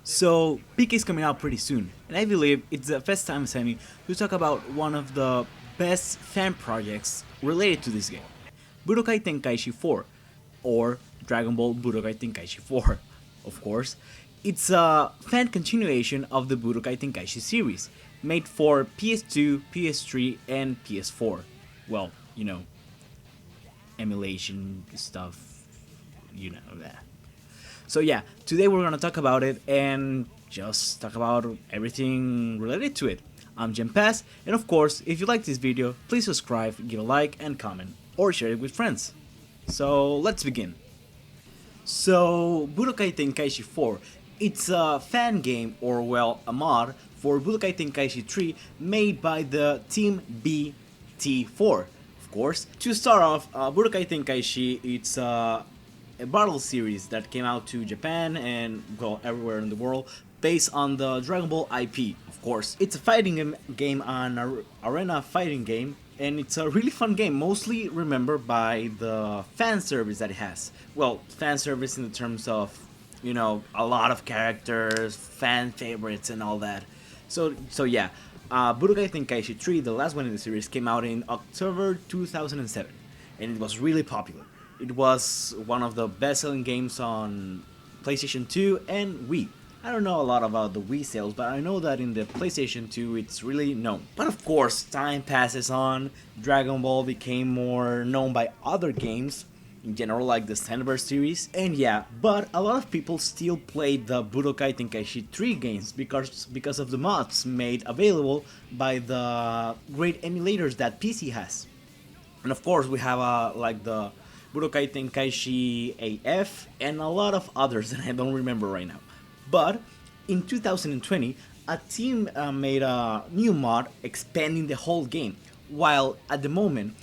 So, PK is coming out pretty soon, and I believe it's the best time as any to talk about one of the best fan projects related to this game, Budokai Tenkaichi 4, or Dragon Ball Budokai Tenkaichi 4, of course. It's a fan continuation of the Budokai Tenkaichi series, made for PS2, PS3, and PS4. Well, emulation stuff, that. So yeah, today we're gonna talk about it and just talk about everything related to it. I'm Jim Pass, and of course, if you like this video, please subscribe, give a like, and comment, or share it with friends. So let's begin. So Budokai Tenkaichi 4, it's a fan game, or well, a mod for Budokai Tenkaichi 3 made by the Team BT4. Of course, to start off, Budokai Tenkaichi, it's a battle series that came out to Japan and well everywhere in the world based on the Dragon Ball IP. Of course, it's a fighting game on arena fighting game, and it's a really fun game, mostly remembered by the fan service that it has. Well, fan service in the terms of a lot of characters, fan favorites, and all that. So yeah, Budokai Tenkaichi 3, the last one in the series, came out in October 2007, and it was really popular. It was one of the best-selling games on PlayStation 2 and Wii. I don't know a lot about the Wii sales, but I know that in the PlayStation 2 it's really known. But of course, time passes on, Dragon Ball became more known by other games, in general like the Xenoverse series, and yeah, but a lot of people still play the Budokai Tenkaichi 3 games because of the mods made available by the great emulators that PC has. And of course we have like the Budokai Tenkaichi AF, and a lot of others that I don't remember right now. But in 2020, a team made a new mod expanding the whole game, while at the moment,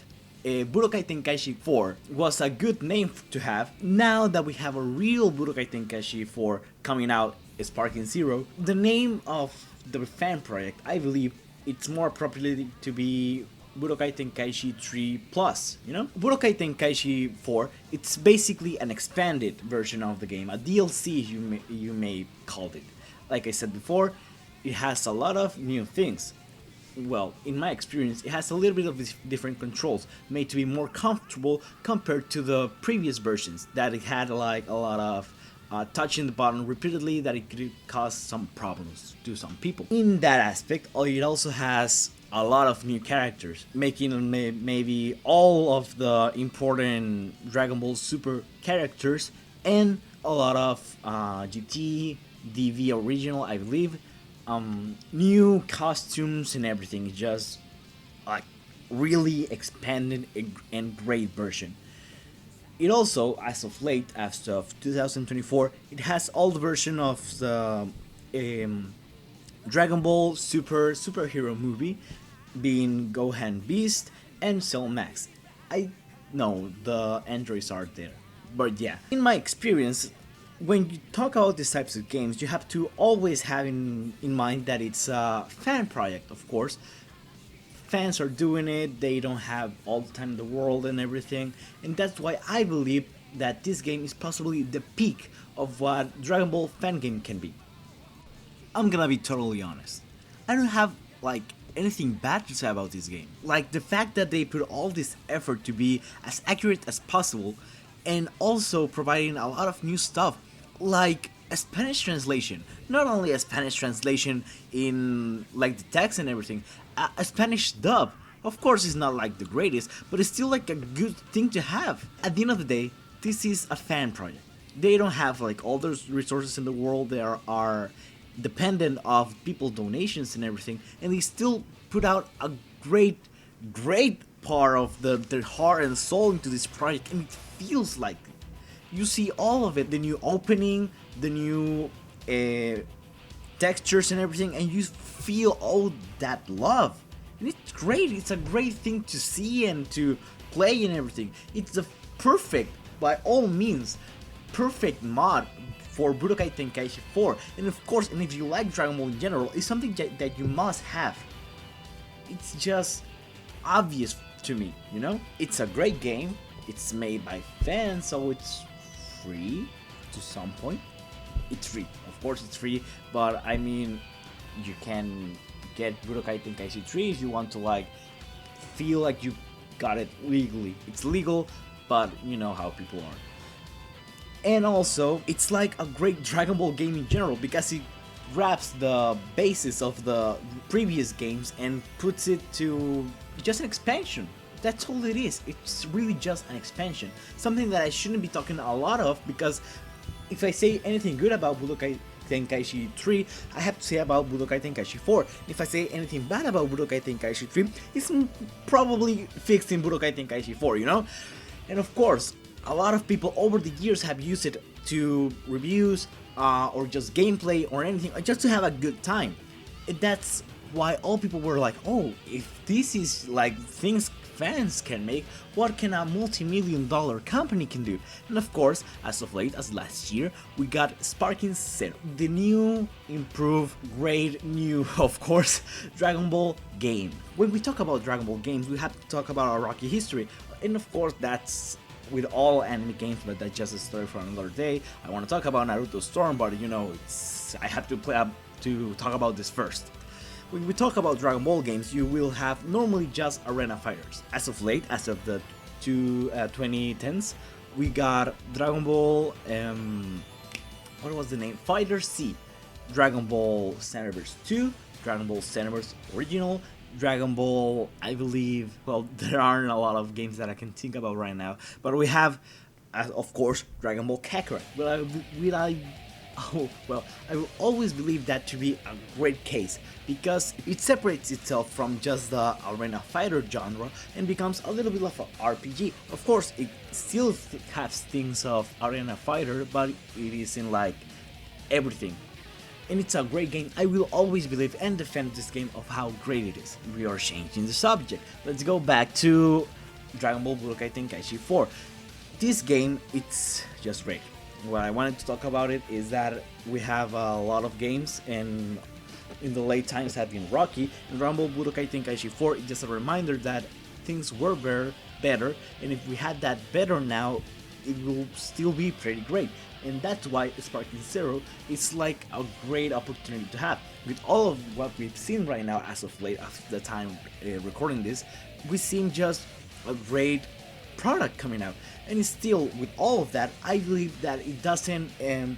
Budokai Tenkaichi 4 was a good name to have. Now that we have a real Budokai Tenkaichi 4 coming out, Sparking Zero, the name of the fan project, I believe, it's more appropriate to be Budokai Tenkaichi 3 Plus, Budokai Tenkaichi 4, it's basically an expanded version of the game, a DLC you may call it. Like I said before, it has a lot of new things. Well, in my experience, it has a little bit of different controls, made to be more comfortable compared to the previous versions, that it had like a lot of touching the button repeatedly, that it could cause some problems to some people. In that aspect, it also has a lot of new characters, making maybe all of the important Dragon Ball Super characters, and a lot of GT, DV original, I believe, new costumes and everything. Just like really expanded and great version. It also, as of late, as of 2024, it has all the version of the Dragon Ball superhero movie, being Gohan Beast and Cell Max. I know the androids are there, but yeah. In my experience, when you talk about these types of games, you have to always have in mind that it's a fan project, of course. Fans are doing it, they don't have all the time in the world and everything, and that's why I believe that this game is possibly the peak of what Dragon Ball fan game can be. I'm gonna be totally honest. I don't have like anything bad to say about this game. Like the fact that they put all this effort to be as accurate as possible, and also providing a lot of new stuff, like a Spanish translation. Not only a Spanish translation in like the text and everything, a Spanish dub. Of course, it's not like the greatest, but it's still like a good thing to have. At the end of the day, this is a fan project. They don't have like all those resources in the world. They are dependent of people donations and everything, and they still put out a great part of their heart and soul into this project, and it feels like it. You see all of it, the new opening, the new textures and everything, and you feel all that love, and it's great. It's a great thing to see and to play and everything. It's a perfect, by all means, perfect mod for Budokai Tenkaichi 4, and of course, and if you like Dragon Ball in general, it's something that you must have. It's just obvious to me, It's a great game, it's made by fans, so it's free to some point. It's free, of of course it's free, but I mean, you can get Budokai Tenkaichi 3 if you want to like feel like you got it legally. It's legal, but you know how people are. And also, it's like a great Dragon Ball game in general because it wraps the basis of the previous games and puts it to just an expansion. That's all it is. It's really just an expansion. Something that I shouldn't be talking a lot of because if I say anything good about Budokai Tenkaichi 3, I have to say about Budokai Tenkaichi 4. If I say anything bad about Budokai Tenkaichi 3, it's probably fixed in Budokai Tenkaichi 4, you know? And of course, a lot of people over the years have used it to reviews or just gameplay or anything, just to have a good time. And that's why all people were like, oh, if this is like things fans can make, what can a multi-million-dollar company can do? And of course, as of late, as last year, we got Sparking Zero, the new, improved, great, new, of course, Dragon Ball game. When we talk about Dragon Ball games, we have to talk about our Rocky history, and of course, that's with all anime games, but that's just a story for another day. I want to talk about Naruto Storm, but you know, I have to talk about this first. When we talk about Dragon Ball games, you will have normally just arena fighters. As of late, as of the 2010s, we got Dragon Ball, what was the name? Fighter C, Dragon Ball Xenoverse 2, Dragon Ball Xenoverse Original, Dragon Ball, I believe, well, there aren't a lot of games that I can think about right now, but we have, of course, Dragon Ball Kakarot. I will always believe that to be a great case because it separates itself from just the arena fighter genre and becomes a little bit of an RPG. Of course, it still has things of arena fighter, but it isn't like everything. And it's a great game. I will always believe and defend this game of how great it is. We are changing the subject. Let's go back to Dragon Ball Budokai Tenkaichi 4. This game, it's just great. What I wanted to talk about it is that we have a lot of games, and in the late times have been rocky. And Dragon Ball Budokai Tenkaichi 4 is just a reminder that things were better, and if we had that better now, it will still be pretty great. And that's why Sparking Zero is like a great opportunity to have. With all of what we've seen right now as of late, after the time recording this, we seem just a great product coming out. And still, with all of that, I believe that it doesn't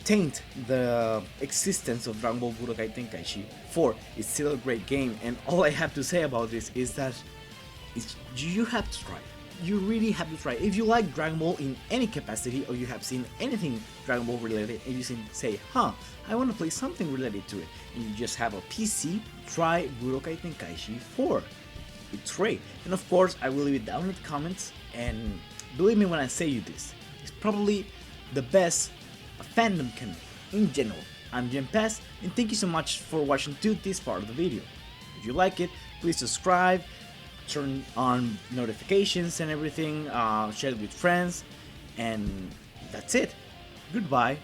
taint the existence of Dragon Ball Budokai Tenkaichi 4. It's still a great game, and all I have to say about this is that you have to try. You really have to try. If you like Dragon Ball in any capacity, or you have seen anything Dragon Ball related, and you say, I want to play something related to it, and you just have a PC, try Budokai Tenkaichi 4. It's great. And of course, I will leave it down in the comments, and believe me when I say you this, it's probably the best a fandom can make in general. I'm Jempes, and thank you so much for watching to this part of the video. If you like it, please subscribe, turn on notifications and everything, share it with friends, and that's it. Goodbye.